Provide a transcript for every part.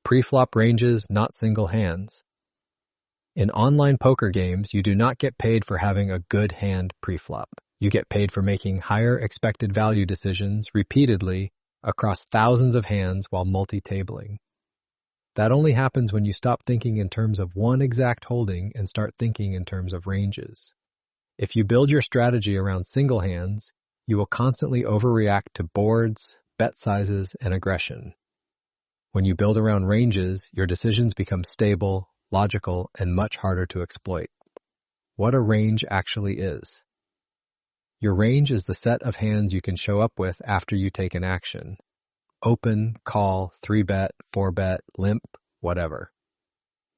Pre-flop ranges, not single hands. In online poker games, you do not get paid for having a good hand pre-flop. You get paid for making higher expected value decisions repeatedly across thousands of hands while multi-tabling. That only happens when you stop thinking in terms of one exact holding and start thinking in terms of ranges. If you build your strategy around single hands, you will constantly overreact to boards, bet sizes, and aggression. When you build around ranges, your decisions become stable, logical, and much harder to exploit. What a range actually is. Your range is the set of hands you can show up with after you take an action. Open, call, 3-bet, 4-bet, limp, whatever.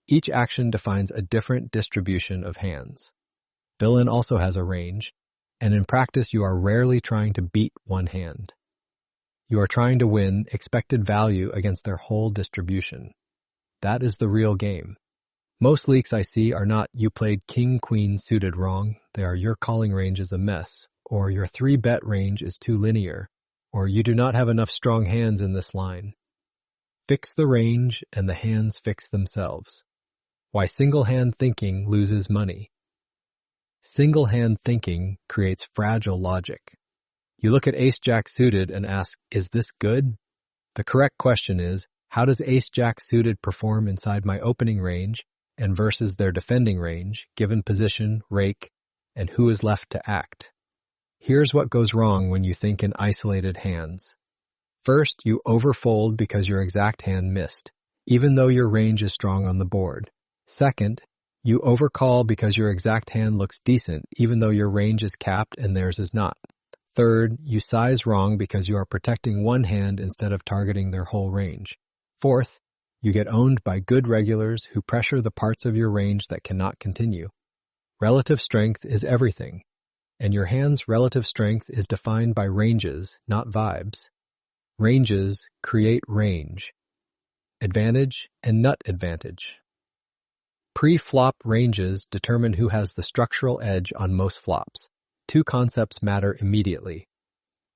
Each action defines a different distribution of hands. Villain also has a range, and in practice you are rarely trying to beat one hand. You are trying to win expected value against their whole distribution. That is the real game. Most leaks I see are not "you played king-queen suited wrong," they are "your calling range is a mess," or "your 3-bet range is too linear," or "you do not have enough strong hands in this line." Fix the range and the hands fix themselves. Why single-hand thinking loses money. Single-hand thinking creates fragile logic. You look at ace-jack suited and ask, is this good? The correct question is, how does ace-jack suited perform inside my opening range and versus their defending range, given position, rake, and who is left to act? Here's what goes wrong when you think in isolated hands. First, you overfold because your exact hand missed, even though your range is strong on the board. Second, you overcall because your exact hand looks decent, even though your range is capped and theirs is not. Third, you size wrong because you are protecting one hand instead of targeting their whole range. Fourth, you get owned by good regulars who pressure the parts of your range that cannot continue. Relative strength is everything, and your hand's relative strength is defined by ranges, not vibes. Ranges create range. Advantage and nut advantage. Pre-flop ranges determine who has the structural edge on most flops. Two concepts matter immediately.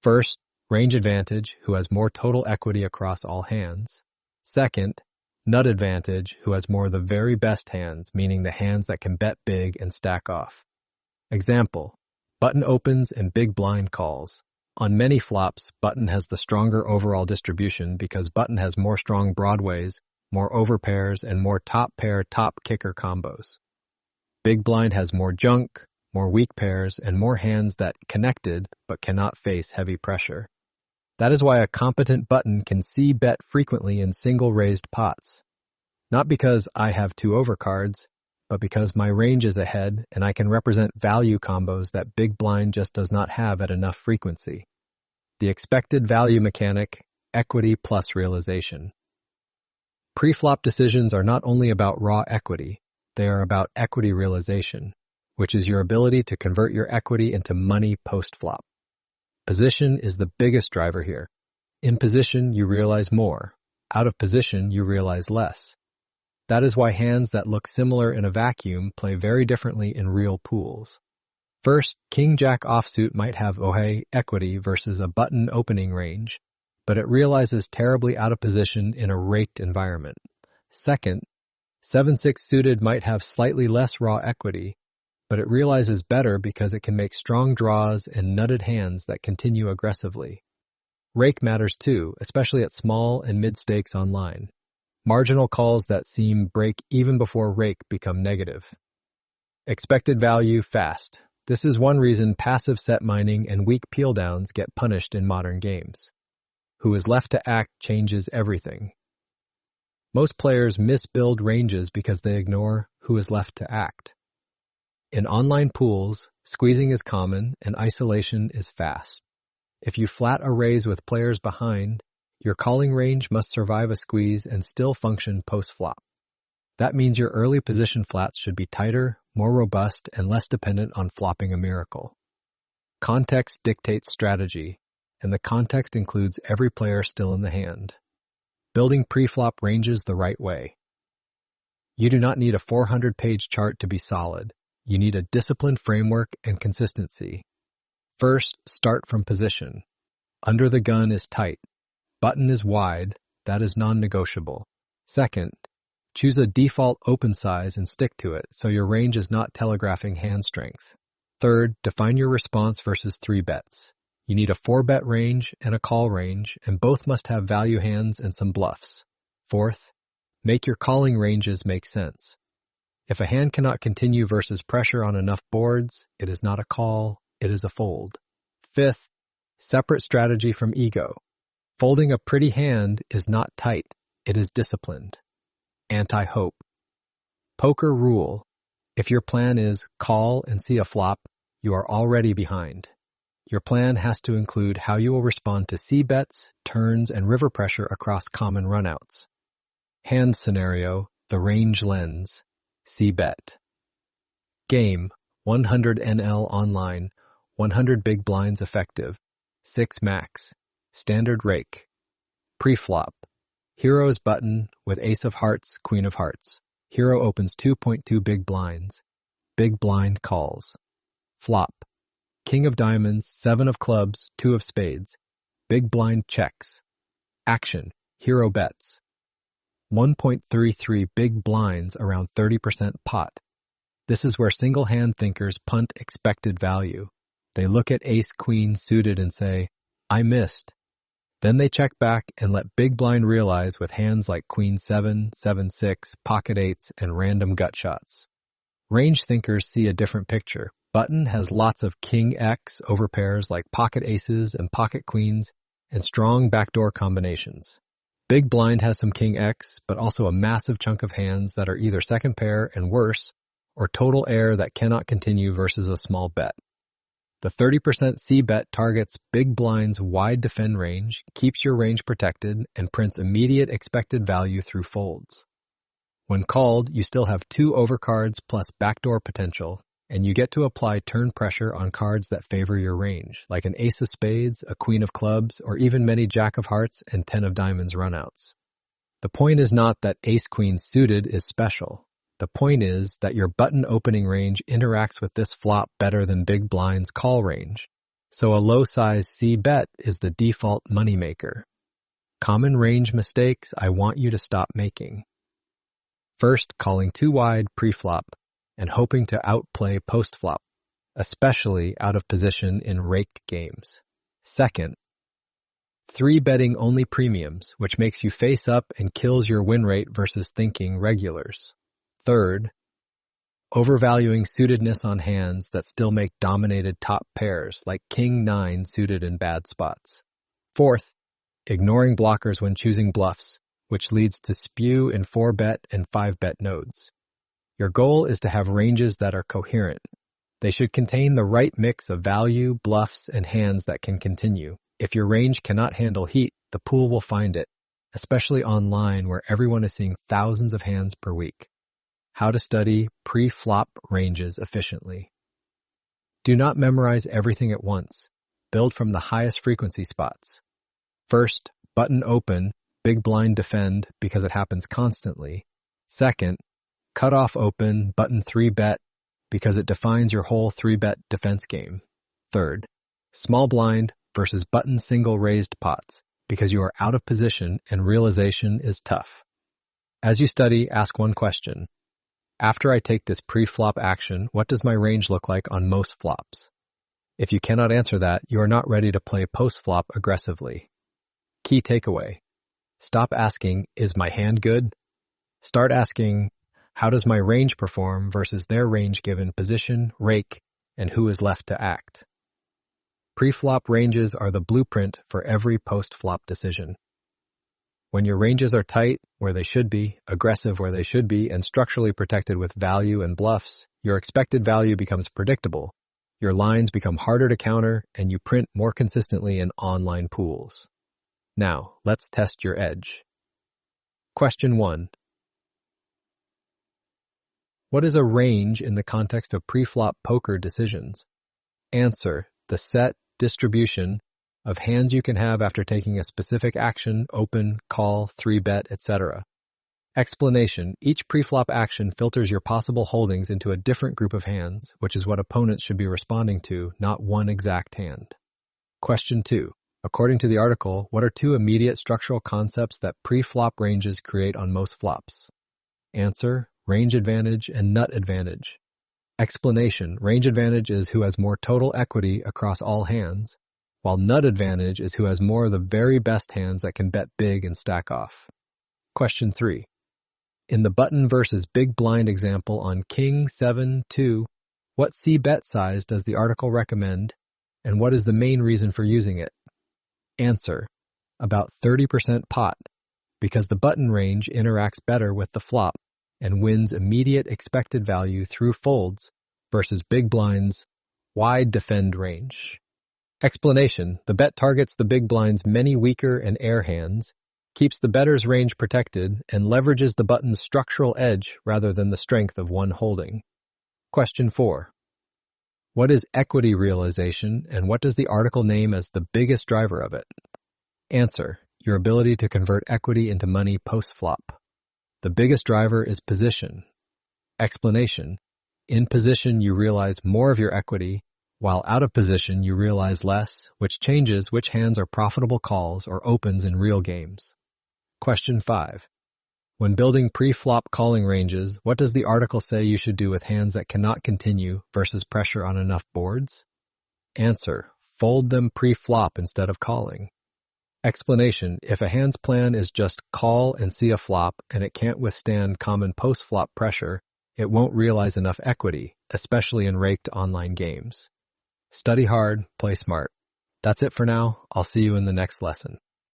First, range advantage, who has more total equity across all hands. Second, nut advantage, who has more of the very best hands, meaning the hands that can bet big and stack off. Example, button opens and big blind calls. On many flops, button has the stronger overall distribution because button has more strong broadways, more overpairs, and more top pair top kicker combos. Big blind has more junk, more weak pairs, and more hands that connected but cannot face heavy pressure. That is why a competent button can c-bet frequently in single raised pots. Not because I have 2 overcards, but because my range is ahead and I can represent value combos that big blind just does not have at enough frequency. The expected value mechanic, equity plus realization. Pre-flop decisions are not only about raw equity, they are about equity realization, which is your ability to convert your equity into money post-flop. Position is the biggest driver here. In position, you realize more. Out of position, you realize less. That is why hands that look similar in a vacuum play very differently in real pools. First, king-jack offsuit might have Ohei equity versus a button opening range, but it realizes terribly out of position in a raked environment. Second, 7-6 suited might have slightly less raw equity, but it realizes better because it can make strong draws and nutted hands that continue aggressively. Rake matters too, especially at small and mid-stakes online. Marginal calls that seem break even before rake become negative. Expected value fast. This is one reason passive set mining and weak peel downs get punished in modern games. Who is left to act changes everything. Most players misbuild ranges because they ignore who is left to act. In online pools, squeezing is common and isolation is fast. If you flat a raise with players behind, your calling range must survive a squeeze and still function post-flop. That means your early position flats should be tighter, more robust, and less dependent on flopping a miracle. Context dictates strategy, and the context includes every player still in the hand. Building pre-flop ranges the right way. You do not need a 400-page chart to be solid. You need a disciplined framework and consistency. First, start from position. Under the gun is tight. Button is wide. That is non-negotiable. Second, choose a default open size and stick to it so your range is not telegraphing hand strength. Third, define your response versus 3 bets. You need a 4-bet range and a call range, and both must have value hands and some bluffs. Fourth, make your calling ranges make sense. If a hand cannot continue versus pressure on enough boards, it is not a call, it is a fold. Fifth, separate strategy from ego. Folding a pretty hand is not tight, it is disciplined. Anti-hope. Poker rule. If your plan is call and see a flop, you are already behind. Your plan has to include how you will respond to C-bets, turns, and river pressure across common runouts. Hand scenario, the range lens. C-bet. Game, 100 NL online, 100 big blinds effective, 6 max, standard rake. Pre-flop. Hero's button with ace of hearts, queen of hearts. Hero opens 2.2 big blinds. Big blind calls. Flop. King of diamonds, 7 of clubs, 2 of spades. Big blind checks. Action. Hero bets. 1.33 big blinds around 30% pot. This is where single hand thinkers punt expected value. They look at ace queen suited and say, I missed. Then they check back and let big blind realize with hands like queen 7, 7-6, pocket eights, and random gut shots. Range thinkers see a different picture. Button has lots of king X over pairs like pocket aces and pocket queens and strong backdoor combinations. Big blind has some king X, but also a massive chunk of hands that are either second pair and worse, or total air that cannot continue versus a small bet. The 30% C-bet targets big blind's wide defend range, keeps your range protected, and prints immediate expected value through folds. When called, you still have 2 overcards plus backdoor potential, and you get to apply turn pressure on cards that favor your range, like an ace of spades, a queen of clubs, or even many jack of hearts and 10 of diamonds runouts. The point is not that ace-queen suited is special. The point is that your button opening range interacts with this flop better than big blind's call range, so a low-size C-bet is the default moneymaker. Common range mistakes I want you to stop making. First, calling too wide pre-flop and hoping to outplay post-flop, especially out of position in raked games. Second, 3-betting only premiums, which makes you face up and kills your win rate versus thinking regulars. Third, overvaluing suitedness on hands that still make dominated top pairs like King 9 suited in bad spots. Fourth, ignoring blockers when choosing bluffs, which leads to spew in 4-bet and 5-bet nodes. Your goal is to have ranges that are coherent. They should contain the right mix of value, bluffs, and hands that can continue. If your range cannot handle heat, the pool will find it, especially online where everyone is seeing thousands of hands per week. How to study pre-flop ranges efficiently. Do not memorize everything at once. Build from the highest frequency spots. First, button open, big blind defend because it happens constantly. Second, cut off open, button 3-bet because it defines your whole 3-bet defense game. Third, small blind versus button single raised pots because you are out of position and realization is tough. As you study, ask one question. After I take this pre-flop action, what does my range look like on most flops? If you cannot answer that, you are not ready to play post-flop aggressively. Key takeaway. Stop asking, is my hand good? Start asking, how does my range perform versus their range given position, rake, and who is left to act? Pre-flop ranges are the blueprint for every post-flop decision. When your ranges are tight, where they should be, aggressive where they should be, and structurally protected with value and bluffs, your expected value becomes predictable, your lines become harder to counter, and you print more consistently in online pools. Now, let's test your edge. Question 1. What is a range in the context of pre-flop poker decisions? Answer, the set, distribution, of hands you can have after taking a specific action, open, call, 3-bet, etc. Explanation, each pre-flop action filters your possible holdings into a different group of hands, which is what opponents should be responding to, not one exact hand. Question 2. According to the article, what are two immediate structural concepts that pre-flop ranges create on most flops? Answer: range advantage and nut advantage. Explanation: range advantage is who has more total equity across all hands, while nut advantage is who has more of the very best hands that can bet big and stack off. Question 3. In the button versus big blind example on King 7-2, what c-bet size does the article recommend, and what is the main reason for using it? Answer: about 30% pot, because the button range interacts better with the flop and wins immediate expected value through folds versus big blind's wide defend range. Explanation: the bet targets the big blind's many weaker and air hands, keeps the better's range protected, and leverages the button's structural edge rather than the strength of one holding. Question 4. What is equity realization, and what does the article name as the biggest driver of it? Answer: your ability to convert equity into money post-flop. The biggest driver is position. Explanation: in position you realize more of your equity, while out of position you realize less, which changes which hands are profitable calls or opens in real games. Question 5. When building pre-flop calling ranges, what does the article say you should do with hands that cannot continue versus pressure on enough boards? Answer: fold them pre-flop instead of calling. Explanation: if a hand's plan is just call and see a flop and it can't withstand common post-flop pressure, it won't realize enough equity, especially in raked online games. Study hard, play smart. That's it for now. I'll see you in the next lesson.